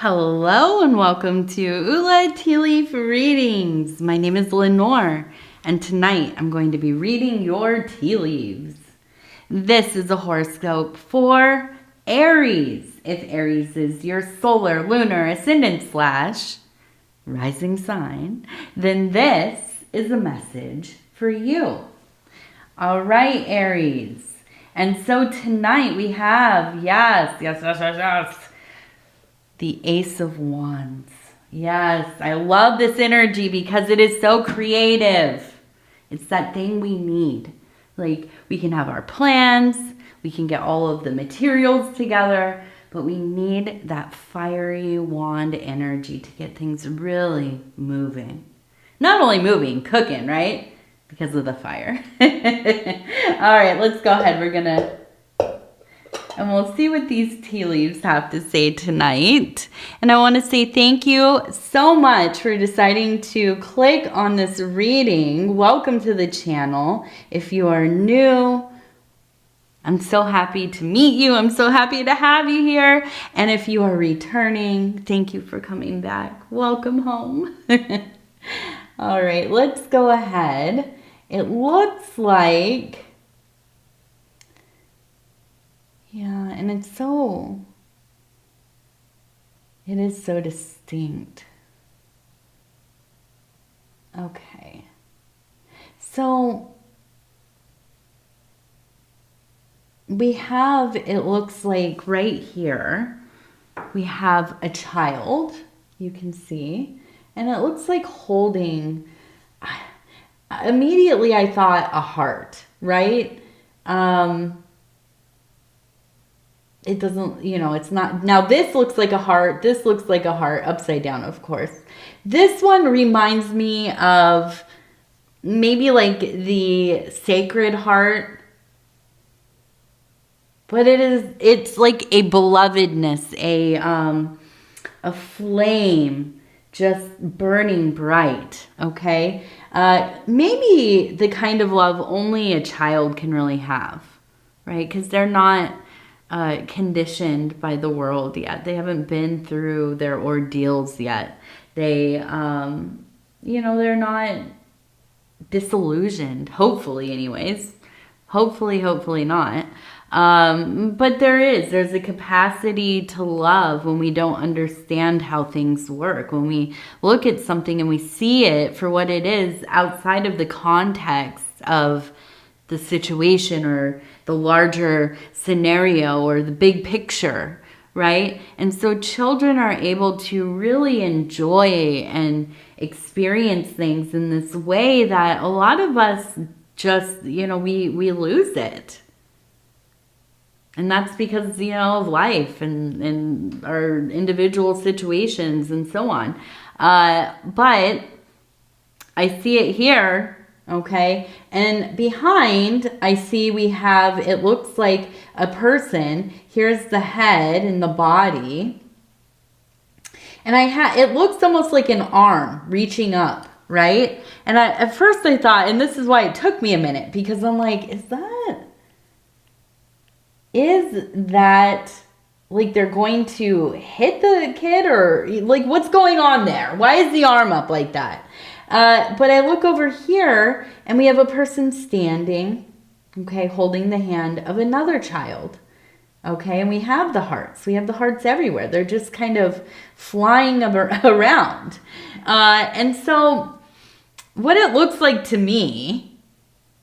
Hello and welcome to Ula Tea Leaf Readings. My name is Lenor and tonight I'm going to be reading your tea leaves. This is a horoscope for Aries. If Aries is your solar, lunar, ascendant / rising sign, then this is a message for you. All right, Aries. And so tonight we have, yes. The Ace of Wands. Yes, I love this energy because it is so creative. It's that thing we need. Like, we can have our plans, we can get all of the materials together, but we need that fiery wand energy to get things really moving. Not only moving, cooking, right? Because of the fire. All right, let's go ahead. And we'll see what these tea leaves have to say tonight. And I want to say thank you so much for deciding to click on this reading. Welcome to the channel. If you are new, I'm so happy to meet you. I'm so happy to have you here. And if you are returning, thank you for coming back. Welcome home. All right, let's go ahead. It looks like... yeah, and it is so distinct. Okay. So we have, it looks like right here, we have a child, you can see, and it looks like holding, immediately I thought a heart, right? It doesn't, it's not. Now this looks like a heart. This looks like a heart upside down, of course. This one reminds me of maybe like the Sacred Heart. But it's like a belovedness, a flame just burning bright, okay? Maybe the kind of love only a child can really have, right? Because they're not... conditioned by the world yet. They haven't been through their ordeals yet. They, they're not disillusioned. Hopefully, anyways. Hopefully not. But there's a capacity to love when we don't understand how things work. When we look at something and we see it for what it is outside of the context of the situation or the larger scenario or the big picture, right? And so children are able to really enjoy and experience things in this way that a lot of us just, we lose it. And that's because, of life and our individual situations and so on. But I see it here. Okay, and behind, I see we have, it looks like a person. Here's the head and the body. And it looks almost like an arm reaching up, right? And at first I thought, and this is why it took me a minute, because I'm like, is that like they're going to hit the kid, or like what's going on there? Why is the arm up like that? But I look over here and we have a person standing, okay, holding the hand of another child, okay, and we have the hearts. We have the hearts everywhere. They're just kind of flying around. And so what it looks like to me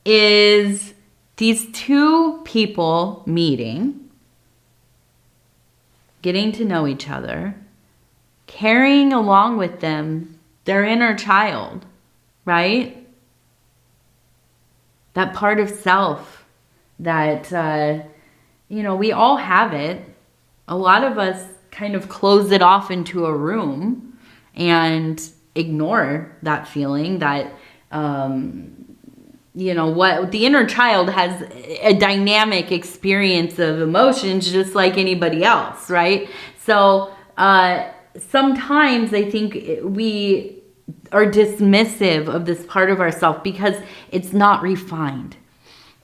is these two people meeting, getting to know each other, carrying along with them their inner child, right? That part of self that, we all have it. A lot of us kind of close it off into a room and ignore that feeling that, what the inner child has a dynamic experience of emotions just like anybody else, right? So, sometimes I think we are dismissive of this part of ourselves because it's not refined.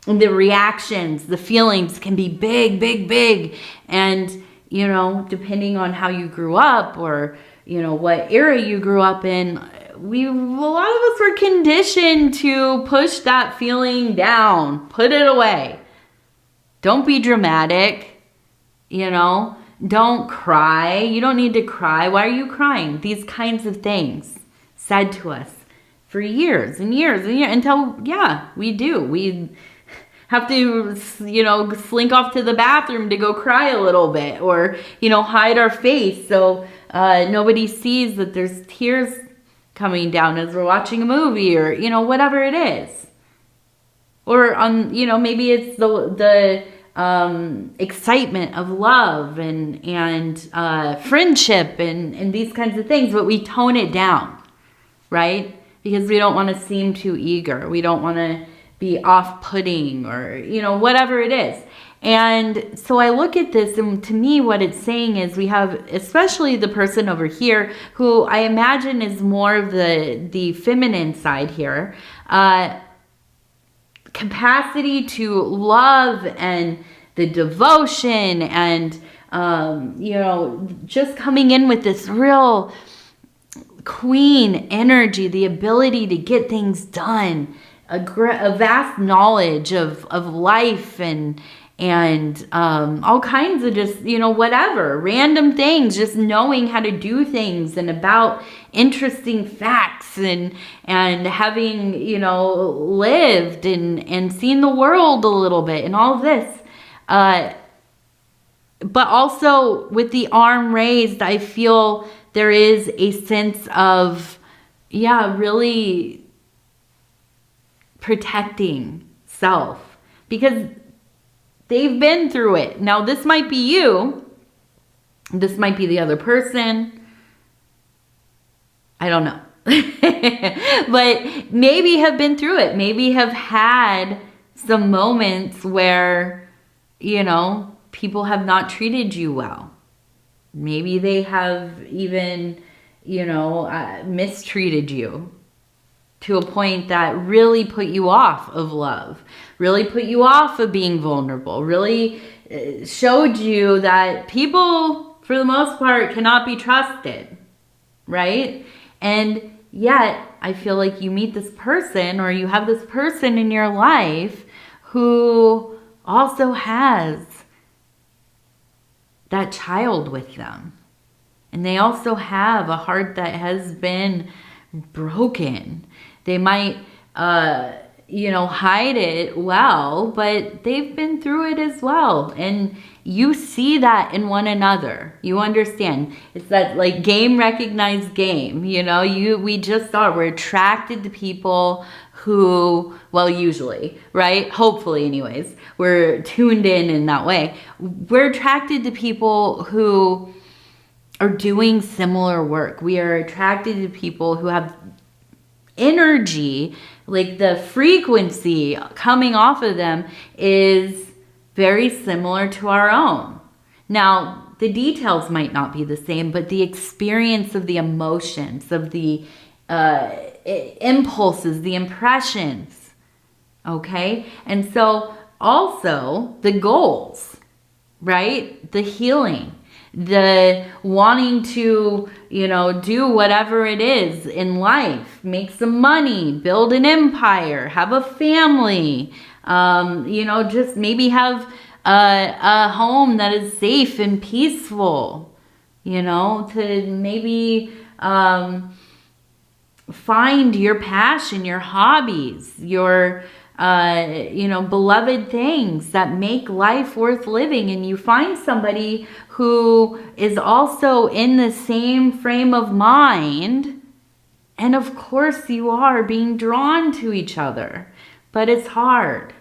And the reactions, the feelings can be big. And you know, depending on how you grew up or, you know, what era you grew up in, a lot of us were conditioned to push that feeling down, put it away. Don't be dramatic, you know, don't cry. You don't need to cry. Why are you crying? These kinds of things said to us for years and years and years until, yeah, we do. We have to, you know, slink off to the bathroom to go cry a little bit, or, you know, hide our face so nobody sees that there's tears coming down as we're watching a movie, or, you know, whatever it is. Or on, you know, maybe it's the excitement of love and friendship and these kinds of things, but we tone it down, right? Because we don't want to seem too eager. We don't want to be off-putting, or, you know, whatever it is. And so I look at this, and to me what it's saying is we have, especially the person over here, who I imagine is more of the feminine side here, capacity to love and the devotion and, you know, just coming in with this real queen energy, the ability to get things done, a vast knowledge of life and all kinds of just, you know, whatever, random things, just knowing how to do things and about interesting facts and having, you know, lived and seen the world a little bit and all of this. But also with the arm raised, I feel there is a sense of, yeah, really protecting self, because they've been through it. Now, this might be you. This might be the other person. I don't know. But maybe have been through it. Maybe have had some moments where, you know, people have not treated you well. Maybe they have even, you know, mistreated you to a point that really put you off of love, really put you off of being vulnerable, really showed you that people, for the most part, cannot be trusted, right? And yet, I feel like you meet this person, or you have this person in your life who also has that child with them. And they also have a heart that has been broken. They might, you know, hide it well, but they've been through it as well. And you see that in one another. You understand. It's that like game recognized game. You know, we just are. We're attracted to people who, well, usually, right? Hopefully anyways, we're tuned in that way. We're attracted to people who are doing similar work. We are attracted to people who have energy, like the frequency coming off of them is very similar to our own. Now, the details might not be the same, but the experience of the emotions, of the impulses, the impressions, okay? And so also the goals, right? The healing, the wanting to, you know, do whatever it is in life, make some money, build an empire, have a family, you know, just maybe have a home that is safe and peaceful, you know, to maybe find your passion, your hobbies, your you know, beloved things that make life worth living. And you find somebody who is also in the same frame of mind. And of course you are being drawn to each other. But it's hard.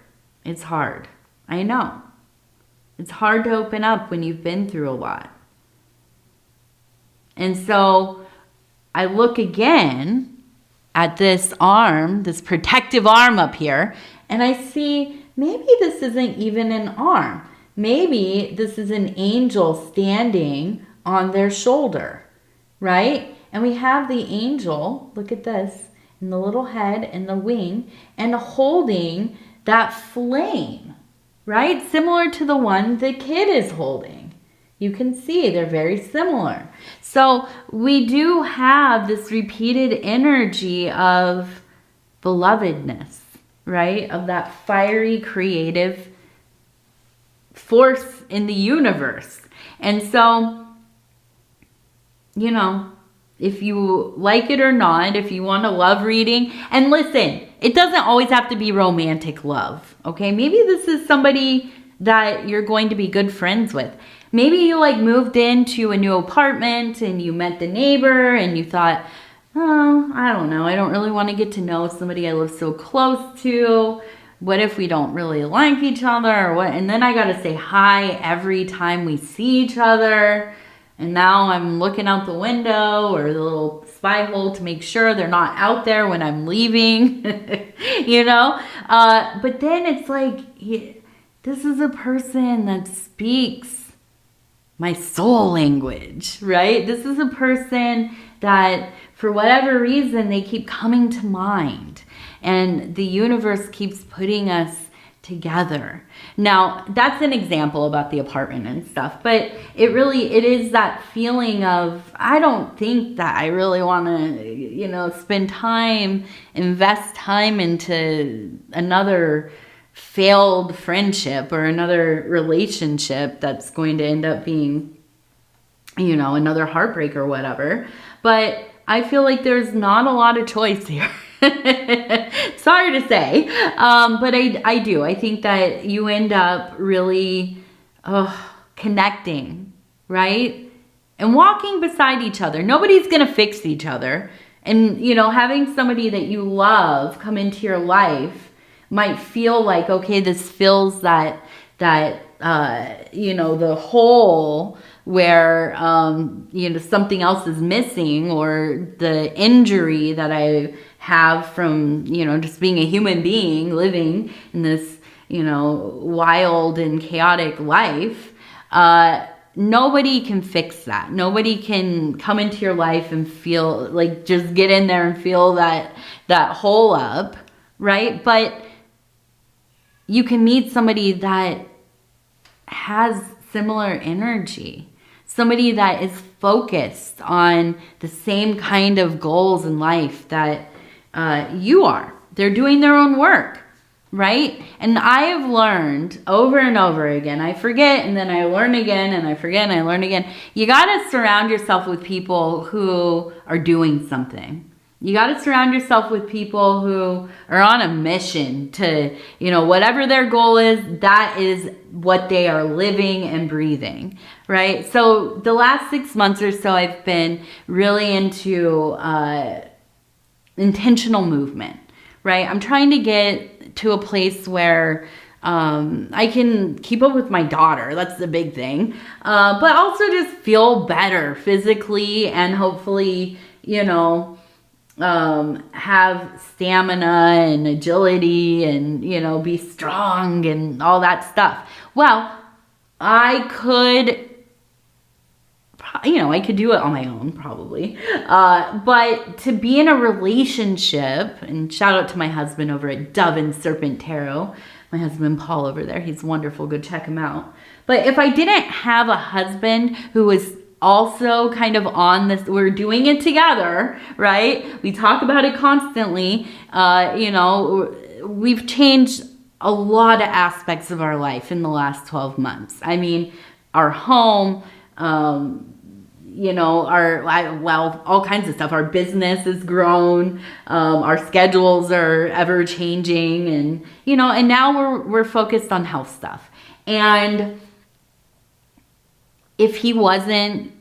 It's hard. I know. It's hard to open up when you've been through a lot. And so I look again at this arm, this protective arm up here, and I see maybe this isn't even an arm. Maybe this is an angel standing on their shoulder, right? And we have the angel, look at this, and the little head and the wing, and holding that flame, right? Similar to the one the kid is holding. You can see they're very similar. So we do have this repeated energy of belovedness, right? Of that fiery creative force in the universe. And so, you know, if you like it or not, if you want a love reading, and listen, it doesn't always have to be romantic love, okay? Maybe this is somebody that you're going to be good friends with. Maybe you like moved into a new apartment and you met the neighbor and you thought, oh, I don't know, I don't really want to get to know somebody I live so close to. What if we don't really like each other or what? And then I got to say hi every time we see each other. And now I'm looking out the window or the little spy hole to make sure they're not out there when I'm leaving, you know? But then it's like, this is a person that speaks my soul language, right? This is a person that for whatever reason, they keep coming to mind and the universe keeps putting us together. Now, that's an example about the apartment and stuff, but it is that feeling of, I don't think that I really want to, you know, invest time into another failed friendship or another relationship that's going to end up being, you know, another heartbreak or whatever. But I feel like there's not a lot of choice here. Sorry to say, but I do. I think that you end up really connecting, right? And walking beside each other. Nobody's going to fix each other. And, you know, having somebody that you love come into your life might feel like, okay, this fills that you know, the hole where, you know, something else is missing, or the injury that I have from, you know, just being a human being living in this, you know, wild and chaotic life. Nobody can fix that. Nobody can come into your life and feel like, just get in there and feel that hole up, right? But you can meet somebody that has similar energy, somebody that is focused on the same kind of goals in life that you are. They're doing their own work, right? And I have learned over and over again, I forget and then I learn again and I forget and I learn again. You got to surround yourself with people who are doing something. You got to surround yourself with people who are on a mission to, you know, whatever their goal is, that is what they are living and breathing, right? So the last 6 months or so, I've been really into intentional movement, right? I'm trying to get to a place where I can keep up with my daughter. That's the big thing. But also just feel better physically and hopefully, you know, have stamina and agility and, you know, be strong and all that stuff. Well, I could, you know, I could do it on my own probably. But to be in a relationship, and shout out to my husband over at Dove and Serpent Tarot, my husband Paul over there, he's wonderful. Go check him out. But if I didn't have a husband who was also kind of on this, we're doing it together, right? We talk about it constantly. You know, we've changed a lot of aspects of our life in the last 12 months. I mean, our home, you know, well, all kinds of stuff. Our business has grown. Our schedules are ever changing, and, you know, and now we're focused on health stuff. And if he wasn't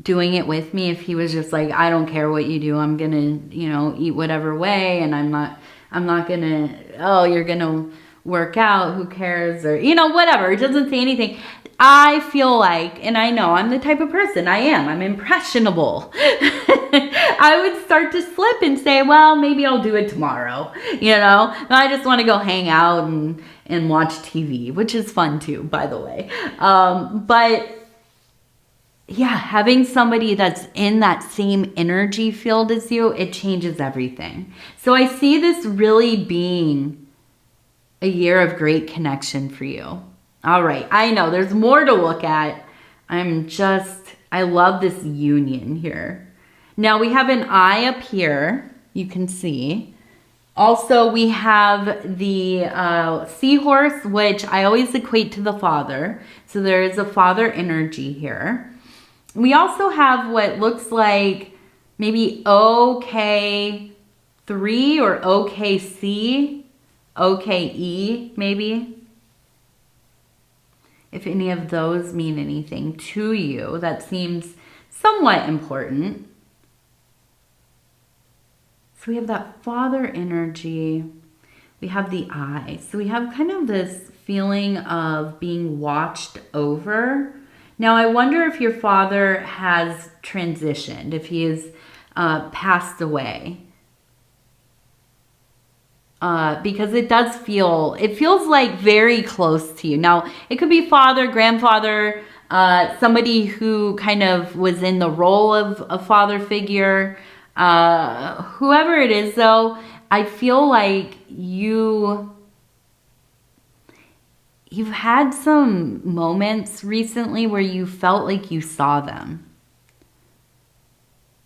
doing it with me, if he was just like, I don't care what you do, I'm gonna, you know, eat whatever way, and I'm not gonna, oh, you're gonna work out, who cares, or, you know, whatever. It doesn't say anything. I feel like, and I know I'm the type of person, I'm impressionable. I would start to slip and say, well, maybe I'll do it tomorrow. You know, I just want to go hang out and watch TV, which is fun too, by the way. But yeah, having somebody that's in that same energy field as you, it changes everything. So I see this really being a year of great connection for you. All right, I know there's more to look at. I love this union here. Now we have an eye up here, you can see. Also, we have the seahorse, which I always equate to the father. So there is a father energy here. We also have what looks like maybe OK3 or OKC, OKE maybe. If any of those mean anything to you, that seems somewhat important. So we have that father energy. We have the eye. So we have kind of this feeling of being watched over. Now, I wonder if your father has transitioned, if he has passed away. Because it feels like very close to you. Now, it could be father, grandfather, somebody who kind of was in the role of a father figure. Whoever it is, though, I feel like you've had some moments recently where you felt like you saw them.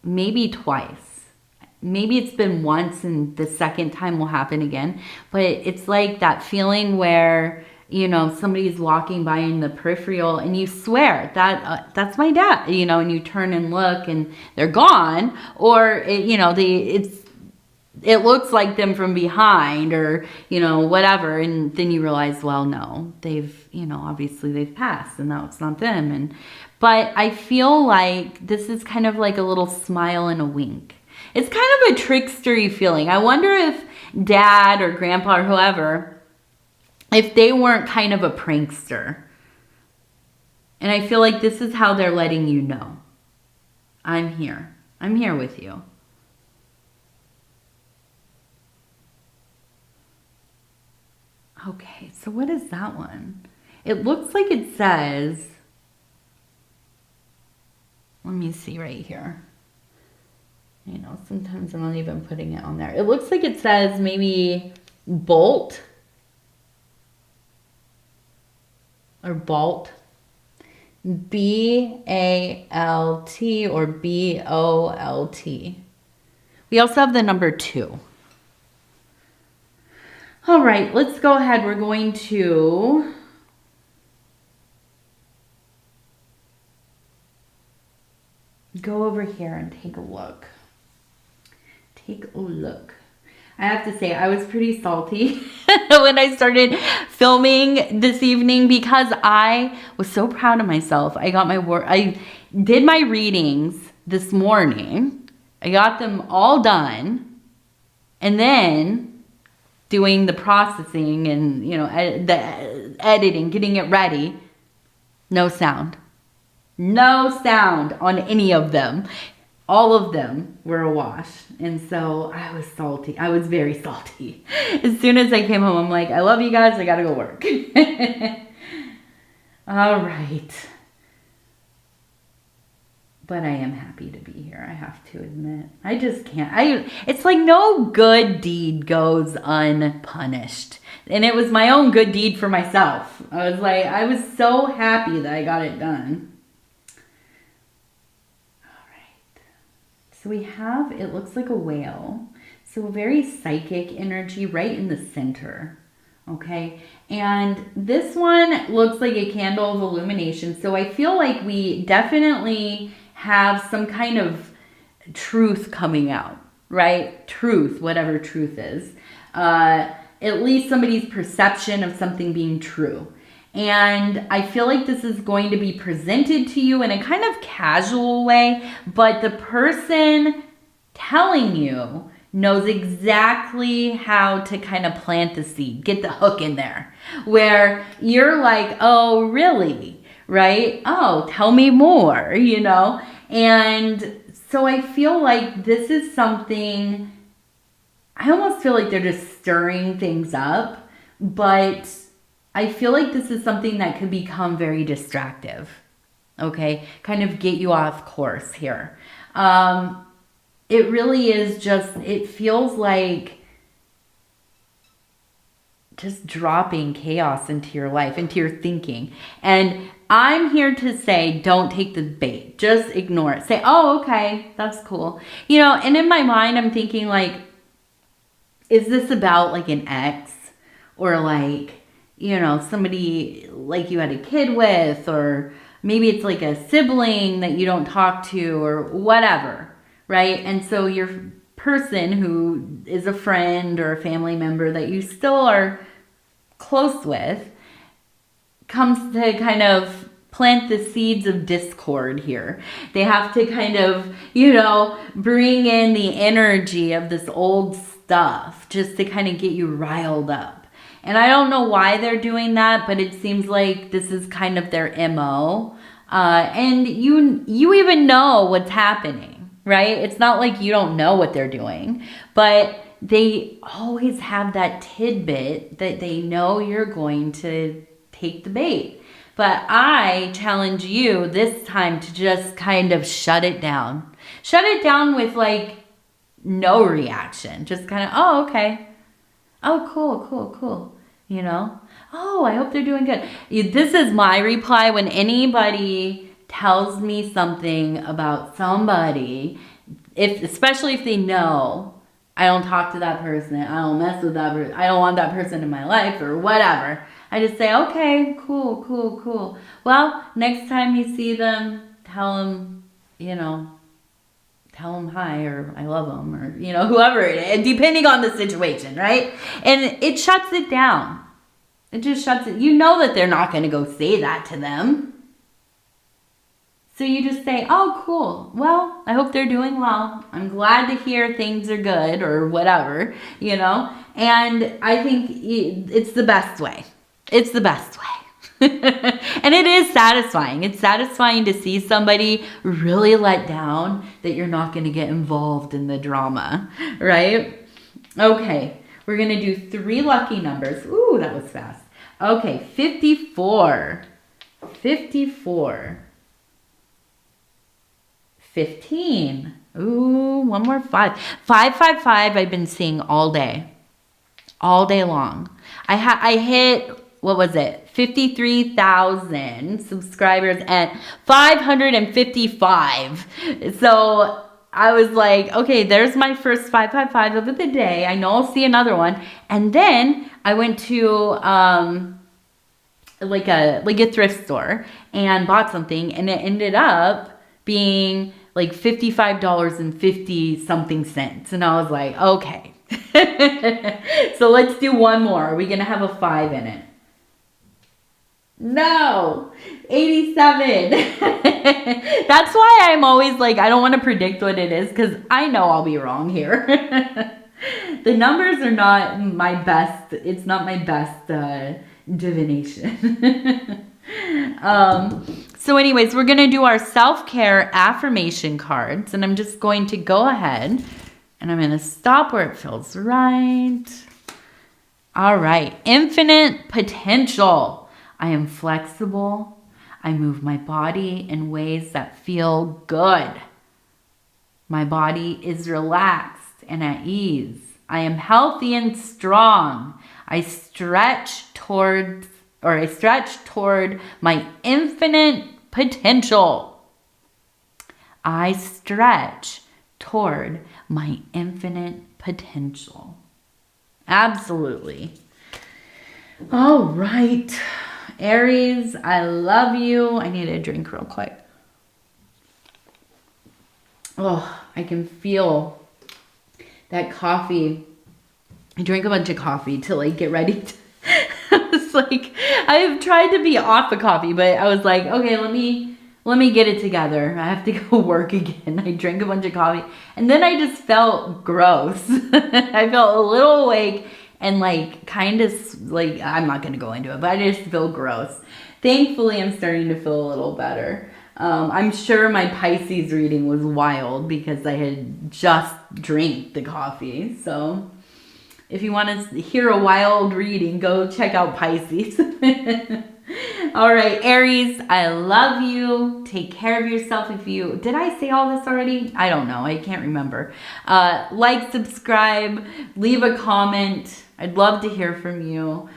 Maybe twice. Maybe it's been once and the second time will happen again. But it's like that feeling where, you know, somebody's walking by in the peripheral and you swear that that's my dad, you know, and you turn and look and they're gone. Or, it looks like them from behind or, you know, whatever. And then you realize, well, no, obviously they've passed and now it's not them. But I feel like this is kind of like a little smile and a wink. It's kind of a trickstery feeling. I wonder if dad or grandpa or whoever, if they weren't kind of a prankster. And I feel like this is how they're letting you know. I'm here. I'm here with you. Okay, so what is that one? It looks like it says, let me see right here. You know, sometimes I'm not even putting it on there. It looks like it says maybe bolt or bolt. B-A-L-T or B-O-L-T. We also have the number 2. All right, let's go ahead. We're going to go over here and take a look. Take a look. I have to say, I was pretty salty when I started filming this evening because I was so proud of myself. I did my readings this morning. I got them all done. And then doing the processing and, you know, the editing, getting it ready. No sound. No sound on any of them. All of them were a wash. And so I was salty. I was very salty. As soon as I came home, I'm like, I love you guys. I got to go work. All right. But I am happy to be here. I have to admit. I just can't. It's like no good deed goes unpunished. And it was my own good deed for myself. I was so happy that I got it done. So we have, it looks like a whale. So a very psychic energy right in the center. Okay. And this one looks like a candle of illumination. So I feel like we definitely have some kind of truth coming out, right? Truth, whatever truth is. At least somebody's perception of something being true. And I feel like this is going to be presented to you in a kind of casual way, but the person telling you knows exactly how to kind of plant the seed, get the hook in there, where you're like, oh, really? Right? Oh, tell me more, you know? And so I feel like this is something, I almost feel like they're just stirring things up, but I feel like this is something that could become very distractive, okay? Kind of get you off course here. It really is just, it feels like just dropping chaos into your life, into your thinking. And I'm here to say, don't take the bait. Just ignore it. Say, oh, okay, that's cool. You know, and in my mind, I'm thinking like, is this about like an ex or like, you know, somebody like you had a kid with, or maybe it's like a sibling that you don't talk to or whatever, right? And so your person who is a friend or a family member that you still are close with comes to kind of plant the seeds of discord here. They have to kind of, you know, bring in the energy of this old stuff just to kind of get you riled up. And I don't know why they're doing that, but it seems like this is kind of their MO. And you even know what's happening, right? It's not like you don't know what they're doing, but they always have that tidbit that they know you're going to take the bait. But I challenge you this time to just kind of shut it down. Shut it down with like no reaction. Just kind of, oh, okay. Oh, cool. You know? Oh, I hope they're doing good. This is my reply when anybody tells me something about somebody, especially if they know I don't talk to that person, I don't mess with that person, I don't want that person in my life or whatever. I just say, okay, cool. Well, next time you see them, tell them, you know, tell them hi or I love them or, you know, whoever it is, depending on the situation, right? And it shuts it down. It just shuts it. You know that they're not going to go say that to them. So you just say, oh, cool. Well, I hope they're doing well. I'm glad to hear things are good or whatever, you know. And I think it's the best way. It's the best way. And it is satisfying. It's satisfying to see somebody really let down that you're not going to get involved in the drama, right? Okay. We're going to do 3 lucky numbers. Ooh, that was fast. Okay, 54. 15. Ooh, one more 5. 555 I've been seeing all day. All day long. I hit, what was it? 53,000 subscribers at 555. So I was like, okay, there's my first 555 of the day. I know I'll see another one. And then I went to like a thrift store and bought something, and it ended up being like $55.50 something cents. And I was like, okay. So let's do one more. Are we gonna have a 5 in it? No, 87. That's why I'm always like, I don't want to predict what it is because I know I'll be wrong here. The numbers are not my best. It's not my best divination. So anyways, we're going to do our self-care affirmation cards, and I'm just going to go ahead and I'm going to stop where it feels right. All right. Infinite potential. I am flexible. I move my body in ways that feel good. My body is relaxed and at ease. I am healthy and strong. I stretch toward my infinite potential. I stretch toward my infinite potential. Absolutely. All right. Aries, I love you. I need a drink real quick. Oh, I can feel that coffee. I drank a bunch of coffee to like get ready to it's like I've tried to be off the coffee, but I was like, okay, let me get it together. I have to go work again. I drank a bunch of coffee and then I just felt gross. I felt a little awake and like kind of like, I'm not going to go into it, but I just feel gross. Thankfully, I'm starting to feel a little better. I'm sure my Pisces reading was wild because I had just drank the coffee. So if you want to hear a wild reading, go check out Pisces. All right, Aries, I love you. Take care of yourself. Did I say all this already? I don't know. I can't remember. Like, subscribe, leave a comment. I'd love to hear from you.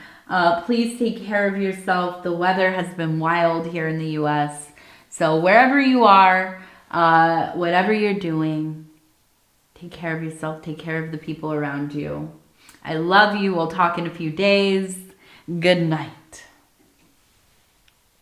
Please take care of yourself. The weather has been wild here in the U.S. So wherever you are, whatever you're doing, take care of yourself. Take care of the people around you. I love you. We'll talk in a few days. Good night.